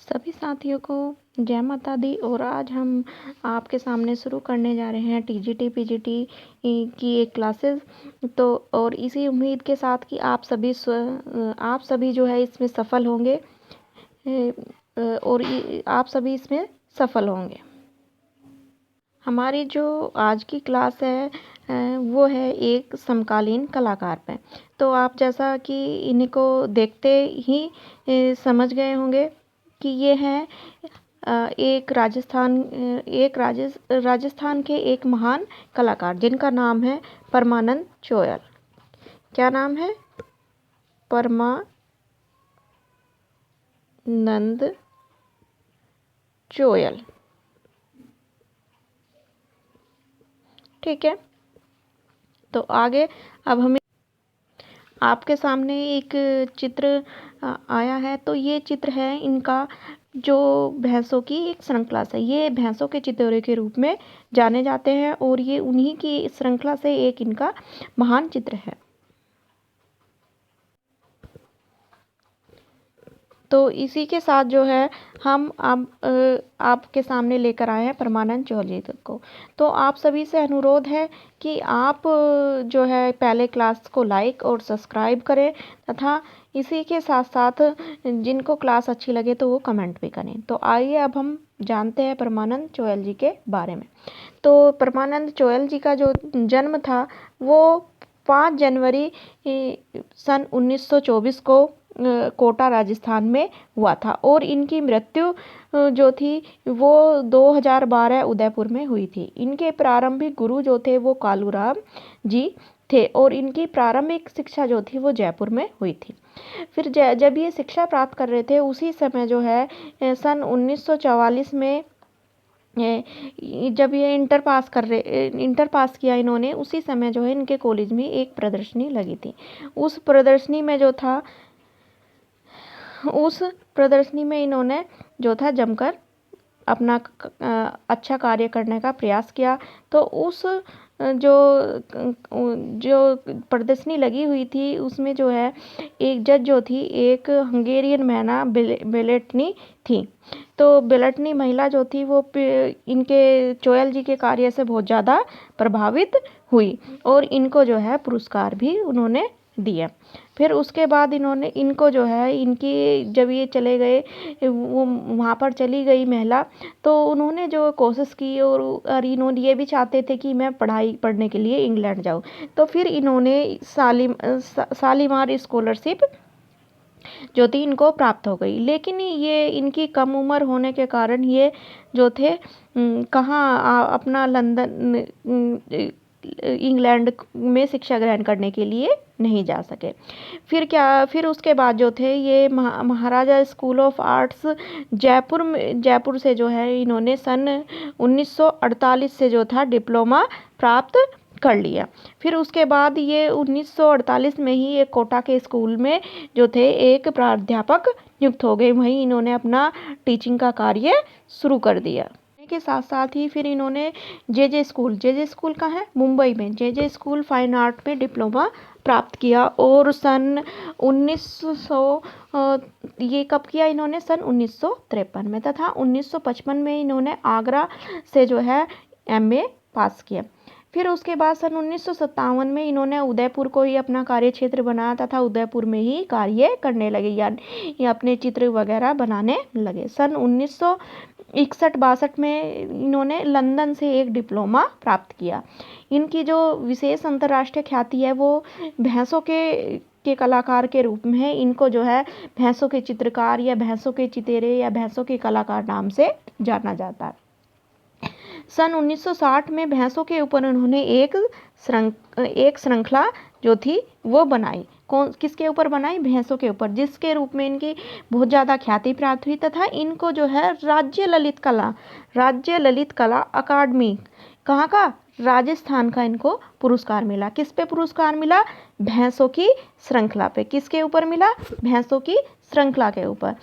सभी साथियों को जय माता दी। और आज हम आपके सामने शुरू करने जा रहे हैं टीजीटी पीजीटी की एक क्लासेस। तो और इसी उम्मीद के साथ कि आप सभी जो है इसमें सफल होंगे और आप सभी इसमें सफल होंगे। हमारी जो आज की क्लास है वो है एक समकालीन कलाकार पे। तो आप जैसा कि इनको देखते ही समझ गए होंगे कि ये है राजस्थान के एक महान कलाकार जिनका नाम है परमानंद चोयल। क्या नाम है? परमानंद चोयल। ठीक है, तो आगे अब हमें आपके सामने एक चित्र आया है। तो ये चित्र है इनका जो भैंसों की एक श्रृंखला से, ये भैंसों के चितौरे के रूप में जाने जाते हैं और ये उन्हीं की श्रृंखला से एक इनका महान चित्र है। तो इसी के साथ जो है हम आपके सामने लेकर आए हैं परमानंद चौल जी को। तो आप सभी से अनुरोध है कि आप जो है पहले क्लास को लाइक और सब्सक्राइब करें तथा इसी के साथ साथ जिनको क्लास अच्छी लगे तो वो कमेंट भी करें। तो आइए अब हम जानते हैं परमानंद चौयल जी के बारे में। तो परमानंद चौयल जी का जो जन्म था वो 5 जनवरी सन 1924 को कोटा राजस्थान में हुआ था और इनकी मृत्यु जो थी वो 2012 उदयपुर में हुई थी। इनके प्रारंभिक गुरु जो थे वो कालूराम जी थे और इनकी प्रारंभिक शिक्षा जो थी वो जयपुर में हुई थी। फिर जब ये शिक्षा प्राप्त कर रहे थे उसी समय जो है सन 1944 में जब ये इंटर पास किया इन्होंने, उसी समय जो है इनके कॉलेज में एक प्रदर्शनी लगी थी। उस प्रदर्शनी में इन्होंने जो था जमकर अपना अच्छा कार्य करने का प्रयास किया। तो उस जो प्रदर्शनी लगी हुई थी उसमें जो है एक जज जो थी एक हंगेरियन महिला बेलेटनी थी। तो बेलेटनी महिला जो थी वो इनके चोयल जी के कार्य से बहुत ज़्यादा प्रभावित हुई और इनको जो है पुरस्कार भी उन्होंने दिया। फिर उसके बाद इनको जो है इनकी जब ये चले गए वो वहाँ पर चली गई महिला, तो उन्होंने जो कोशिश की और इन्होंने ये भी चाहते थे कि मैं पढ़ने के लिए इंग्लैंड जाऊँ। तो फिर इन्होंने शालीमार स्कॉलरशिप जो थी इनको प्राप्त हो गई। लेकिन ये इनकी कम उम्र होने के कारण ये जो थे अपना लंदन इंग्लैंड में शिक्षा ग्रहण करने के लिए नहीं जा सके। फिर उसके बाद जो थे ये महाराजा स्कूल ऑफ आर्ट्स जयपुर से जो है इन्होंने सन 1948 से जो था डिप्लोमा प्राप्त कर लिया। फिर उसके बाद ये 1948 में ही एक कोटा के स्कूल में जो थे एक प्राध्यापक नियुक्त हो गए। वहीं इन्होंने अपना टीचिंग का कार्य शुरू कर दिया। के साथ साथ ही फिर इन्होंने जे स्कूल का है मुंबई में जे स्कूल फाइन आर्ट में डिप्लोमा प्राप्त किया और सन 1900 ये कब किया इन्होंने? सन 1953 में। तथा 1955 में इन्होंने आगरा से जो है एमए पास किया। फिर उसके बाद सन 1957 में इन्होंने उदयपुर को ही अपना कार्य क्षेत्र बनाया तथा उदयपुर में ही कार्य करने लगे, यानी अपने चित्र वगैरह बनाने लगे। सन 1961-62 में इन्होंने लंदन से एक डिप्लोमा प्राप्त किया। इनकी जो विशेष अंतर्राष्ट्रीय ख्याति है वो भैंसों के कलाकार के रूप में है। इनको जो है भैंसों के चित्रकार या भैंसों के चितेरे या भैंसों के कलाकार नाम से जाना जाता है। सन 1960 में भैंसों के ऊपर उन्होंने एक श्रृंखला जो थी वो बनाई। किसके ऊपर बनाई? भैंसों के ऊपर, जिसके रूप में इनकी बहुत ज़्यादा ख्याति प्राप्त हुई तथा इनको जो है राज्य ललित कला अकादमी कहाँ का? राजस्थान का इनको पुरस्कार मिला। किस पे पुरस्कार मिला? भैंसों की श्रृंखला पे। किसके ऊपर मिला? भैंसों की श्रृंखला के ऊपर।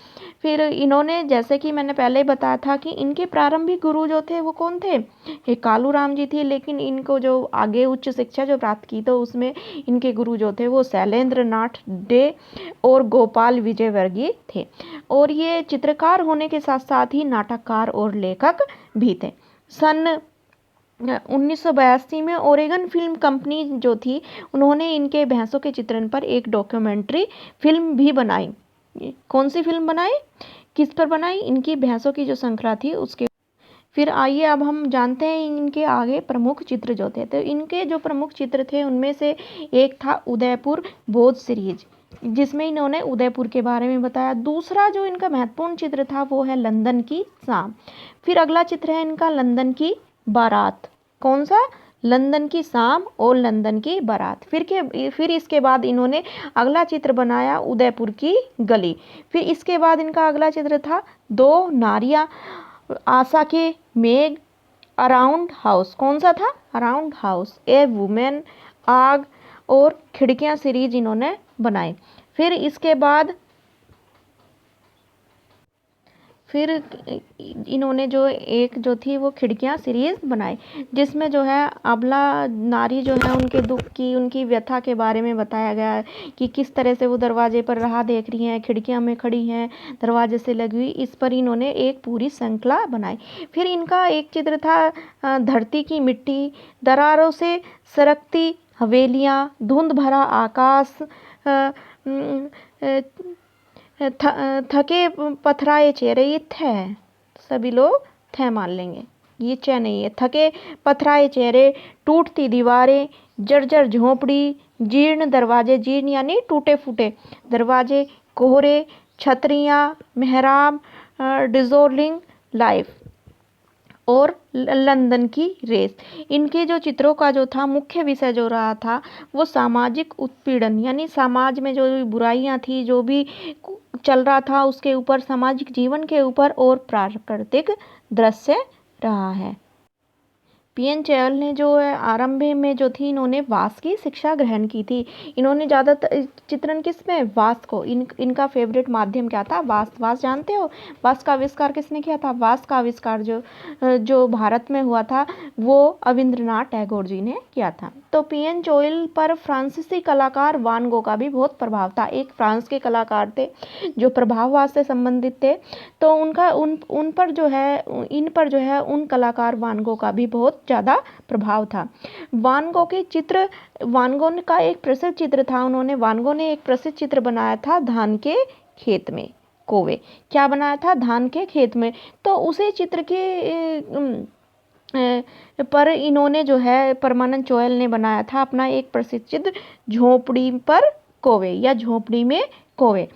फिर इन्होंने, जैसे कि मैंने पहले ही बताया था कि इनके प्रारंभिक गुरु जो थे वो कौन थे? ये कालूराम जी थे। लेकिन इनको जो आगे उच्च शिक्षा जो प्राप्त की तो उसमें इनके गुरु जो थे वो शैलेंद्र नाथ डे और गोपाल विजयवर्गीय थे। और ये चित्रकार होने के साथ साथ ही नाटककार और लेखक भी थे। सन 1982 में ओरेगन फिल्म कंपनी जो थी उन्होंने इनके भैंसों के चित्रण पर एक डॉक्यूमेंट्री फिल्म भी बनाई। कौन सी फिल्म बनाई? किस पर बनाई? इनकी भैंसों की जो श्रृंखला थी उसके। फिर आइए अब हम जानते हैं इनके आगे प्रमुख चित्र जो थे। तो इनके जो प्रमुख चित्र थे उनमें से एक था उदयपुर बोध सीरीज, जिसमें इन्होंने उदयपुर के बारे में बताया। दूसरा जो इनका महत्वपूर्ण चित्र था वो है लंदन की शाम। फिर अगला चित्र है इनका लंदन की बारात। कौन सा? लंदन की शाम और लंदन की बारात। फिर इसके बाद इन्होंने अगला चित्र बनाया उदयपुर की गली। फिर इसके बाद इनका अगला चित्र था दो नारियां, आशा के मेघ, अराउंड हाउस। कौन सा था? अराउंड हाउस, ए वुमेन, आग और खिड़कियां सीरीज इन्होंने बनाई। फिर इसके बाद फिर इन्होंने जो थी वो खिड़कियां सीरीज बनाई, जिसमें जो है अबला नारी जो है उनके दुख की, उनकी व्यथा के बारे में बताया गया है कि किस तरह से वो दरवाजे पर राह देख रही हैं, खिड़कियां में खड़ी हैं, दरवाजे से लगी हुई। इस पर इन्होंने एक पूरी श्रृंखला बनाई। फिर इनका एक चित्र था धरती की मिट्टी, दरारों से सरकती हवेलियाँ, धुंध भरा आकाश, थके पथराए चेहरे। ये थे, सभी लोग थे मान लेंगे, ये च नहीं है। थके पथराए चेहरे, टूटती दीवारें, जर्जर झोंपड़ी, जीर्ण दरवाजे, जीर्ण यानी टूटे फूटे दरवाजे, कोहरे, छतरियाँ, मेहराब, डिजोल्विंग लाइफ और लंदन की रेस। इनके जो चित्रों का जो था मुख्य विषय जो रहा था वो सामाजिक उत्पीड़न, यानी समाज में जो बुराइयां थी, जो भी चल रहा था उसके ऊपर, सामाजिक जीवन के ऊपर और प्राकृतिक दृश्य रहा है। पीएन चहल ने जो है आरंभ में जो थी इन्होंने वास की शिक्षा ग्रहण की थी। इन्होंने ज़्यादातर चित्रण किस में? वास को। इनका फेवरेट माध्यम क्या था? वास। वास जानते हो? वास का आविष्कार किसने किया था? वास का आविष्कार जो भारत में हुआ था वो रविंद्रनाथ टैगोर जी ने किया था। तो पीएन चोइल पर फ्रांसीसी कलाकार वान गो का भी बहुत प्रभाव था। एक फ्रांस के कलाकार थे जो प्रभाववाद से संबंधित थे, तो उन पर जो है उन कलाकार वान गो का भी बहुत ज़्यादा प्रभाव था। वान गो के चित्र, वान गो का एक प्रसिद्ध चित्र था, वान गो ने एक प्रसिद्ध चित्र बनाया था धान के खेत में कोवे। क्या बनाया था? धान के खेत में। तो उसी चित्र के पर इन्होंने जो है परमानंद चोयल ने बनाया था अपना एक प्रसिद्ध चित्र झोपड़ी पर कोवे या झोपड़ी में कोवे।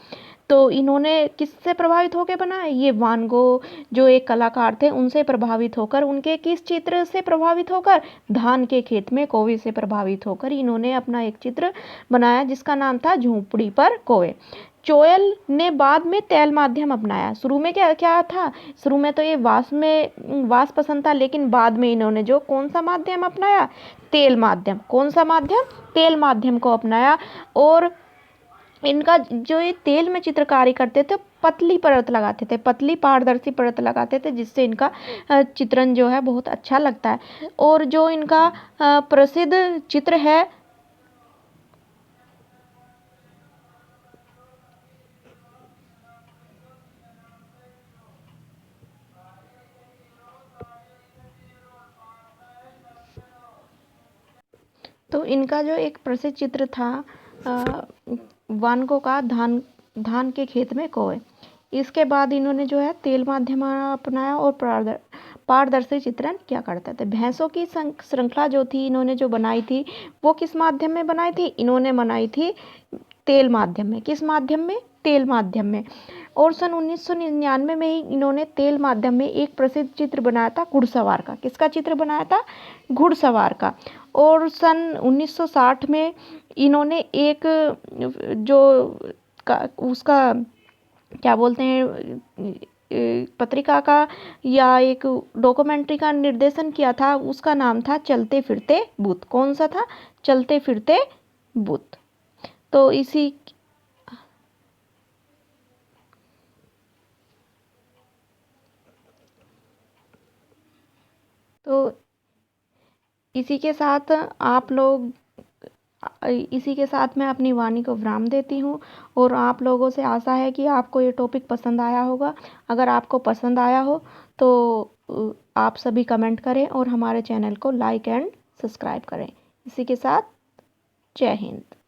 तो इन्होंने किससे प्रभावित होकर बनाया? ये वान गो जो एक कलाकार थे उनसे प्रभावित होकर, उनके किस चित्र से प्रभावित होकर? धान के खेत में कोवे से प्रभावित होकर इन्होंने अपना एक चित्र बनाया जिसका नाम था झोपड़ी पर कोवे। चोयल ने बाद में तैल माध्यम अपनाया। शुरू में क्या था? शुरू में तो ये वास पसंद था, लेकिन बाद में इन्होंने जो कौन सा माध्यम अपनाया? तेल माध्यम। कौन सा माध्यम? तेल माध्यम को अपनाया। और इनका जो ये तेल में चित्रकारी करते थे पतली परत लगाते थे, पतली पारदर्शी परत लगाते थे, जिससे इनका चित्रण जो है बहुत अच्छा लगता है। और जो इनका प्रसिद्ध चित्र है तो इनका जो एक प्रसिद्ध चित्र था वान गो का धान के खेत में कोवे। इसके बाद इन्होंने जो है तेल माध्यम अपनाया और पारदर्शी चित्रण क्या करते थे। भैंसों की श्रृंखला जो थी इन्होंने जो बनाई थी वो किस माध्यम में बनाई थी? इन्होंने बनाई थी तेल माध्यम में। किस माध्यम में? तेल माध्यम में। और सन 1999 में ही इन्होंने तेल माध्यम में एक प्रसिद्ध चित्र बनाया था घुड़सवार का। किसका चित्र बनाया था? घुड़सवार का। और सन 1960 में इन्होंने एक उसका क्या बोलते हैं पत्रिका का या एक डॉक्यूमेंट्री का निर्देशन किया था, उसका नाम था चलते फिरते बुत। कौन सा था? चलते फिरते बुत। तो इसी तो इसी के साथ आप लोग इसी के साथ मैं अपनी वाणी को विराम देती हूँ और आप लोगों से आशा है कि आपको ये टॉपिक पसंद आया होगा। अगर आपको पसंद आया हो तो आप सभी कमेंट करें और हमारे चैनल को लाइक एंड सब्सक्राइब करें। इसी के साथ जय हिंद।